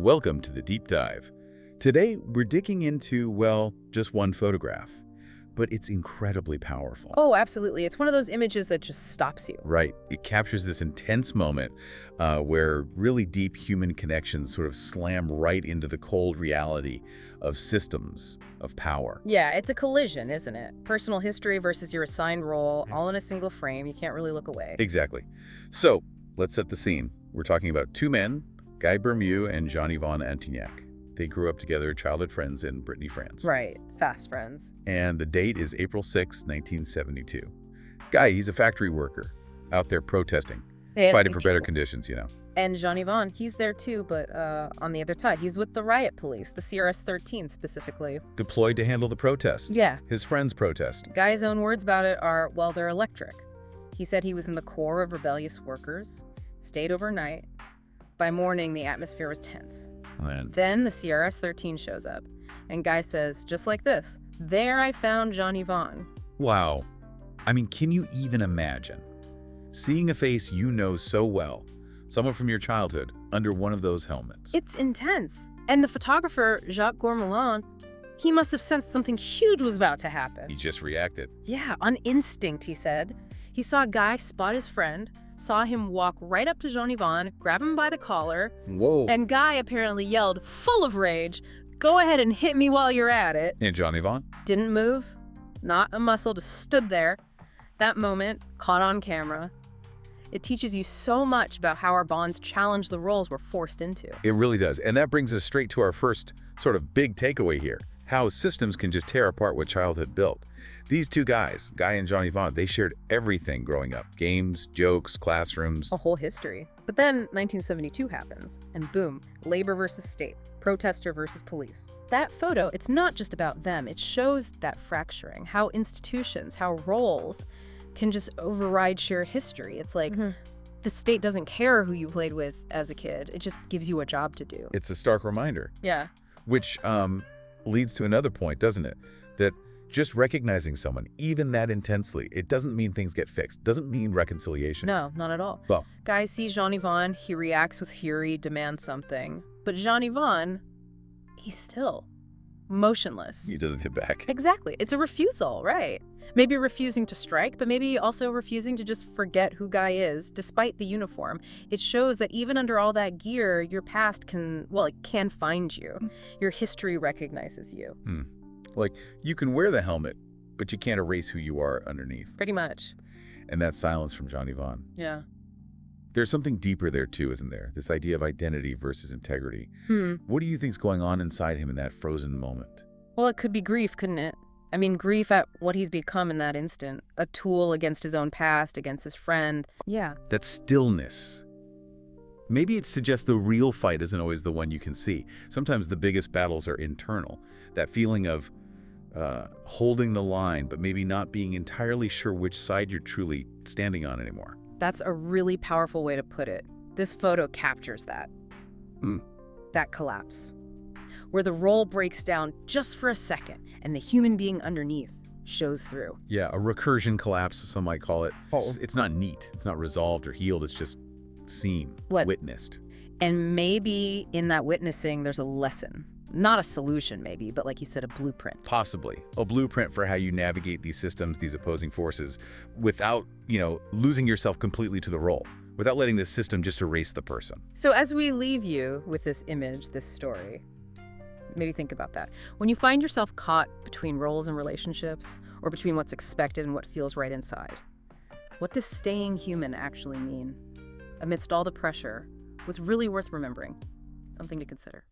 Welcome to the deep dive. Today, we're digging into, well, just one photograph, but it's incredibly powerful. Oh, absolutely. It's one of those images that just stops you. Right. It captures this intense moment where really deep human connections sort of slam right into the cold reality of systems of power. Yeah, it's a collision, isn't it? Personal history versus your assigned role, all in a single frame. You can't really look away. Exactly. So, let's set the scene. We're talking about two men, Guy Burmieux and Jean-Yvon Antignac. They grew up together, childhood friends in Brittany, France. Right. Fast friends. And the date is April 6, 1972. Guy, he's a factory worker out there protesting, fighting for better conditions, you know. And Jean-Yvon, he's there too, but on the other side. He's with the riot police, the CRS-13 specifically. Deployed to handle the protest. Yeah. His friend's protest. Guy's own words about it are, well, they're electric. He said he was in the core of rebellious workers, stayed overnight. By morning, the atmosphere was tense. And Then the CRS-13 shows up, and Guy says, just like this, there I found Jean-Yvon. wow. I mean, can you even imagine seeing a face you know so well, someone from your childhood, under one of those helmets? It's intense. And the photographer, Jacques Gourmelen, he must have sensed something huge was about to happen. He just reacted. Yeah, on instinct, he said. He saw Guy spot his friend, saw him walk right up to Jean-Yvon, grab him by the collar, Whoa. and Guy apparently yelled, full of rage, go ahead and hit me while you're at it. And Jean-Yvon? Didn't move, not a muscle, just stood there. That moment, caught on camera. It teaches you so much about how our bonds challenge the roles we're forced into. It really does. And that brings us straight to our first sort of big takeaway here. How systems can just tear apart what childhood built. These two guys, Guy and Jean-Yvon, they shared everything growing up. Games, jokes, classrooms. A whole history. But then 1972 happens, and boom, labor versus state, protester versus police. That photo, it's not just about them. It shows that fracturing, how institutions, how roles can just override shared history. It's like the state doesn't care who you played with as a kid. It just gives you a job to do. It's a stark reminder. Yeah. Which leads to another point, doesn't it? That just recognizing someone, even that intensely, it doesn't mean things get fixed. Doesn't mean reconciliation. No, not at all. Well, Guy sees Jean-Yvon, he reacts with fury, demands something. But Jean-Yvon, he's still motionless. he doesn't hit back. Exactly. It's a refusal, right? Maybe refusing to strike, but maybe also refusing to just forget who Guy is, despite the uniform. It shows that even under all that gear, your past can, well, it can find you. Your history recognizes you. Like, you can wear the helmet, but you can't erase who you are underneath. Pretty much. And that silence from Jean-Yvon. Yeah. There's something deeper there too, isn't there? This idea of identity versus integrity. What do you think's going on inside him in that frozen moment? Well, it could be grief, couldn't it? I mean, grief at what he's become in that instant. A tool against his own past, against his friend. Yeah. That stillness. Maybe it suggests the real fight isn't always the one you can see. Sometimes the biggest battles are internal. That feeling of holding the line, but maybe not being entirely sure which side you're truly standing on anymore. That's a really powerful way to put it. This photo captures that. That collapse. Where the role breaks down just for a second and the human being underneath shows through. Yeah, a recursion collapse, some might call it. Oh. It's not neat. It's not resolved or healed. It's just seen, witnessed. And maybe in that witnessing, there's a lesson. Not a solution, maybe, but like you said, a blueprint. Possibly. A blueprint for how you navigate these systems, these opposing forces, without, losing yourself completely to the role, without letting this system just erase the person. So as we leave you with this image, this story, maybe think about that. When you find yourself caught between roles and relationships, or between what's expected and what feels right inside, what does staying human actually mean? Amidst all the pressure, what's really worth remembering? Something to consider.